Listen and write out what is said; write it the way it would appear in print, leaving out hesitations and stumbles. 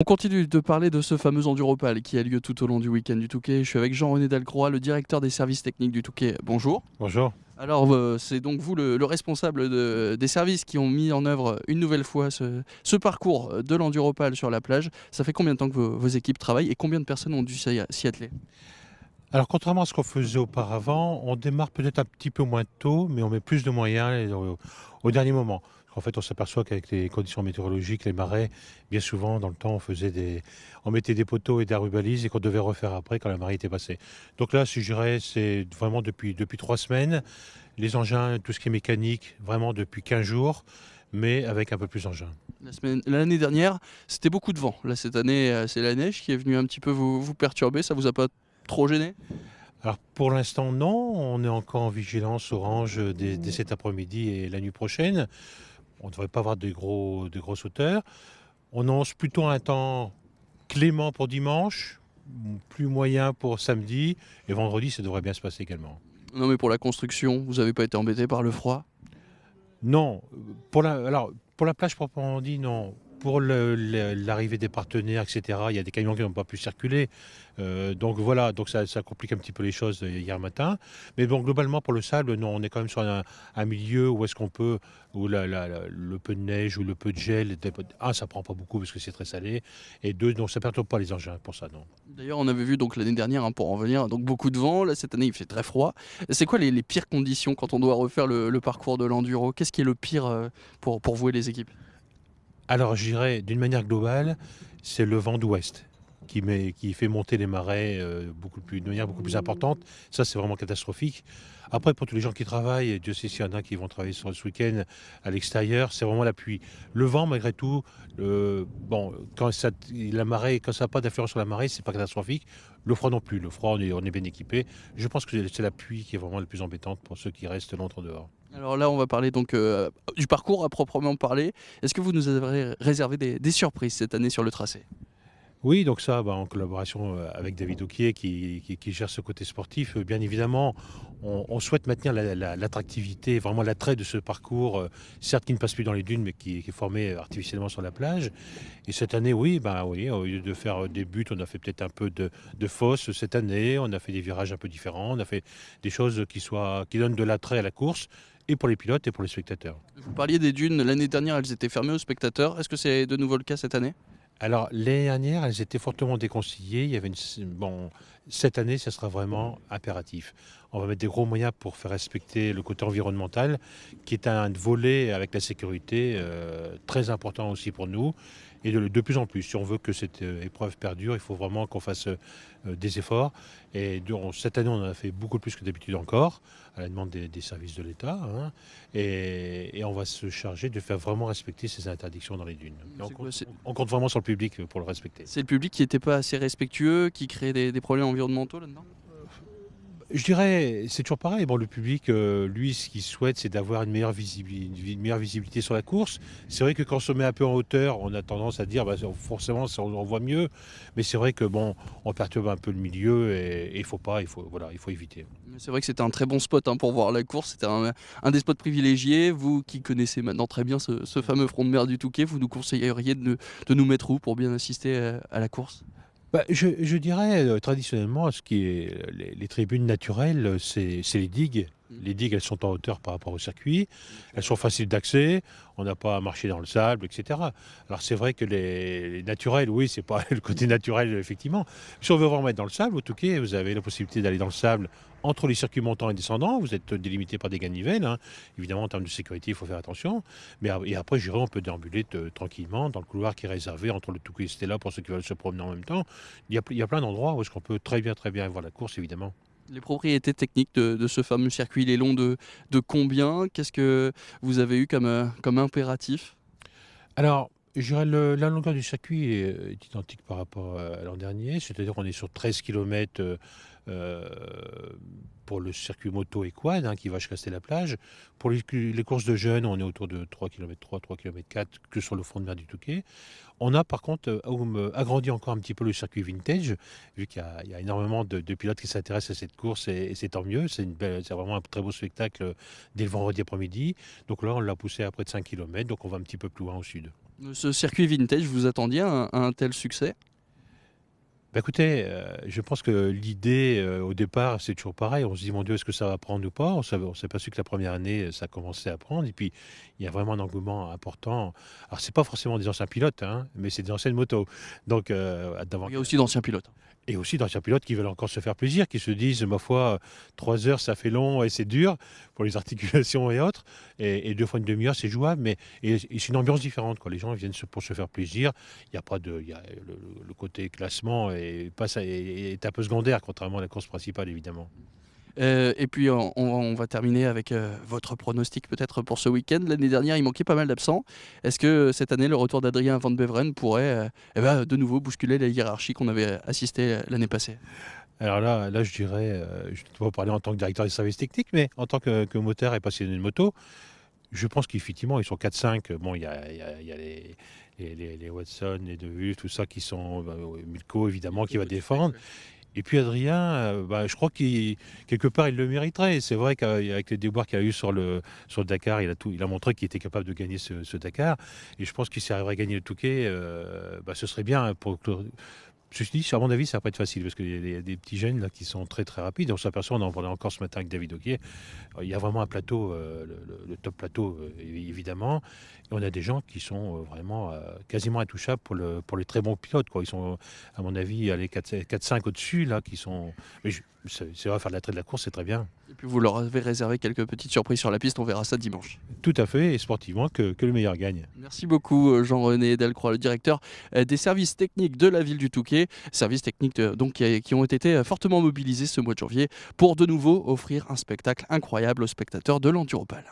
On continue de parler de ce fameux Enduropal qui a lieu tout au long du week-end du Touquet. Je suis avec Jean-René Delcroix, le directeur des services techniques du Touquet. Bonjour. Bonjour. Alors, c'est donc vous le responsable des services qui ont mis en œuvre une nouvelle fois ce parcours de l'Enduropal sur la plage. Ça fait combien de temps que vos équipes travaillent et combien de personnes ont dû s'y atteler? Alors contrairement à ce qu'on faisait auparavant, on démarre peut-être un petit peu moins tôt, mais on met plus de moyens au dernier moment. En fait, on s'aperçoit qu'avec les conditions météorologiques, les marais, bien souvent, dans le temps, on mettait des poteaux et des rubalises et qu'on devait refaire après quand la marée était passée. Donc là, si je dirais, c'est vraiment depuis 3 semaines. Les engins, tout ce qui est mécanique, vraiment depuis 15 jours, mais avec un peu plus d'engins. L'année dernière, c'était beaucoup de vent. Là, cette année, c'est la neige qui est venue un petit peu vous perturber. Ça vous a pas trop gêné? Alors pour l'instant, non, on est encore en vigilance orange dès cet après-midi et la nuit prochaine. On ne devrait pas avoir de grosses hauteurs. On annonce plutôt un temps clément pour dimanche, plus moyen pour samedi, et vendredi, ça devrait bien se passer également. Non, mais pour la construction, vous n'avez pas été embêté par le froid? Non, pour la plage proprement dit, non. Pour l'arrivée des partenaires, etc., il y a des camions qui n'ont pas pu circuler. Donc voilà, donc ça complique un petit peu les choses hier matin. Mais bon, globalement, pour le sable, non, on est quand même sur un milieu où est-ce qu'on peut, où le peu de neige ou le peu de gel, ça prend pas beaucoup parce que c'est très salé. Et deux, donc ça ne perturbe pas les engins pour ça, non. D'ailleurs, on avait vu donc l'année dernière, hein, pour en venir, donc beaucoup de vent. Là, cette année, il fait très froid. C'est quoi les pires conditions quand on doit refaire le parcours de l'enduro? Qu'est-ce qui est le pire pour vous et les équipes? Alors, je dirais, d'une manière globale, c'est le vent d'ouest qui fait monter les marais de manière beaucoup plus importante. Ça, c'est vraiment catastrophique. Après, pour tous les gens qui travaillent, Dieu sait s'il y en a qui vont travailler sur ce week-end à l'extérieur, c'est vraiment la pluie. Le vent, malgré tout, bon, quand ça n'a pas d'influence sur la marée, c'est pas catastrophique. Le froid non plus. Le froid, on est bien équipé. Je pense que c'est la pluie qui est vraiment la plus embêtante pour ceux qui restent longtemps dehors. Alors là, on va parler donc du parcours à proprement parler. Est-ce que vous nous avez réservé des surprises cette année sur le tracé? Oui, donc ça, en collaboration avec David Auquier qui gère ce côté sportif, bien évidemment, on souhaite maintenir l'attractivité, vraiment l'attrait de ce parcours, certes qui ne passe plus dans les dunes, mais qui est formé artificiellement sur la plage. Et cette année, oui, oui, au lieu de faire des buts, on a fait peut-être un peu de fosse cette année, on a fait des virages un peu différents, on a fait des choses qui donnent de l'attrait à la course, et pour les pilotes et pour les spectateurs. Vous parliez des dunes. L'année dernière, elles étaient fermées aux spectateurs. Est-ce que c'est de nouveau le cas cette année? Alors, l'année dernière, elles étaient fortement déconseillées. Bon, cette année, ça sera vraiment impératif. On va mettre des gros moyens pour faire respecter le côté environnemental, qui est un volet avec la sécurité très important aussi pour nous. Et de plus en plus, si on veut que cette épreuve perdure, il faut vraiment qu'on fasse des efforts. Et cette année, on en a fait beaucoup plus que d'habitude encore, à la demande des services de l'État, hein. Et on va se charger de faire vraiment respecter ces interdictions dans les dunes. Et C'est quoi? on compte vraiment sur le public pour le respecter. C'est le public qui n'était pas assez respectueux, qui crée des problèmes environnementaux là-dedans? Je dirais, c'est toujours pareil. Bon, le public, lui, ce qu'il souhaite, c'est d'avoir une meilleure visibilité sur la course. C'est vrai que quand on se met un peu en hauteur, on a tendance à dire, forcément, on voit mieux. Mais c'est vrai que bon, on perturbe un peu le milieu et il faut pas, voilà, il faut éviter. Mais c'est vrai que c'était un très bon spot, hein, pour voir la course. C'était un des spots privilégiés. Vous qui connaissez maintenant très bien ce fameux front de mer du Touquet, vous nous conseilleriez de nous mettre où pour bien assister à la course? Je dirais, traditionnellement, ce qui est les tribunes naturelles, c'est les digues. Mm. Les digues, elles sont en hauteur par rapport au circuit. Elles sont faciles d'accès. On n'a pas à marcher dans le sable, etc. Alors c'est vrai que les naturels, oui, c'est pas le côté naturel, effectivement. Si on veut vraiment mettre dans le sable, au Touquet, vous avez la possibilité d'aller dans le sable entre les circuits montants et descendants. Vous êtes délimité par des ganivelles, hein. Évidemment, en termes de sécurité, il faut faire attention. Et après, j'irai, on peut déambuler tranquillement dans le couloir qui est réservé entre le Touquet et Stella pour ceux qui veulent se promener en même temps. Il y a plein d'endroits où est-ce qu'on peut très bien voir la course, évidemment. Les propriétés techniques de ce fameux circuit, il est long de combien? Qu'est-ce que vous avez eu comme impératif? Alors, je dirais la longueur du circuit est identique par rapport à l'an dernier, c'est-à-dire qu'on est sur 13 km pour le circuit moto et quad, hein, qui va jusqu'à la plage. Pour les courses de jeunes, on est autour de 3 km 3 km 4 que sur le front de mer du Touquet. On a par contre agrandi encore un petit peu le circuit vintage, vu qu'il y a énormément de pilotes qui s'intéressent à cette course et c'est tant mieux. C'est vraiment un très beau spectacle dès le vendredi après-midi. Donc là, on l'a poussé à près de 5 km, donc on va un petit peu plus loin au sud. Ce circuit vintage, vous attendiez à un tel succès? Bah, écoutez, je pense que l'idée, au départ, c'est toujours pareil. On se dit: «Mon Dieu, est-ce que ça va prendre ou pas?» On s'est aperçu que la première année, ça commençait à prendre et puis il y a vraiment un engouement important. Alors c'est pas forcément des anciens pilotes, hein, mais c'est des anciennes motos. Donc d'avoir Il y a aussi d'anciens pilotes. et aussi d'anciens pilotes qui veulent encore se faire plaisir, qui se disent: «Ma foi, 3 heures, ça fait long et c'est dur pour les articulations et autres et 2 fois une demi heure, c'est jouable», mais c'est une ambiance différente, quoi. Les gens viennent pour se faire plaisir. Il y a pas de il y a le côté classement est un peu secondaire, contrairement à la course principale, évidemment. Et puis on va terminer avec, votre pronostic peut-être pour ce week-end. L'année dernière, il manquait pas mal d'absents. Est-ce que cette année, le retour d'Adrien Van Beveren pourrait, de nouveau bousculer la hiérarchie qu'on avait assistée, l'année passée? Alors là, je dirais, je ne peux pas parler en tant que directeur des services techniques, mais en tant que moteur et passionné de moto, je pense qu'effectivement, ils sont 4-5. Bon, il y a les Watson, les De Vries, tout ça qui sont, Milko évidemment qui va défendre. Et puis Adrien, je crois qu'il quelque part, il le mériterait. C'est vrai qu'avec les déboires qu'il a eu sur le Dakar, il a montré qu'il était capable de gagner ce Dakar et je pense qu'il s'il arriverait à gagner le Touquet, ce serait bien pour clo ceci dit, à mon avis, ça va pas être facile parce qu'il y a des petits jeunes là qui sont très, très rapides. On s'aperçoit, on en parlait encore ce matin avec David Ogier, il y a vraiment un plateau, le top plateau, évidemment et on a des gens qui sont, vraiment, quasiment intouchables pour les très bons pilotes, quoi. Ils sont, à mon avis, allez 4-5 au-dessus là qui sont mais je c'est vrai, faire l'attrait de la course, c'est très bien. Et puis vous leur avez réservé quelques petites surprises sur la piste, on verra ça dimanche. Tout à fait et sportivement que le meilleur gagne. Merci beaucoup, Jean-René Delcroix, le directeur, des services techniques de la ville du Touquet. Services techniques, donc qui ont été, fortement mobilisés ce mois de janvier pour de nouveau offrir un spectacle incroyable aux spectateurs de l'Enduropal.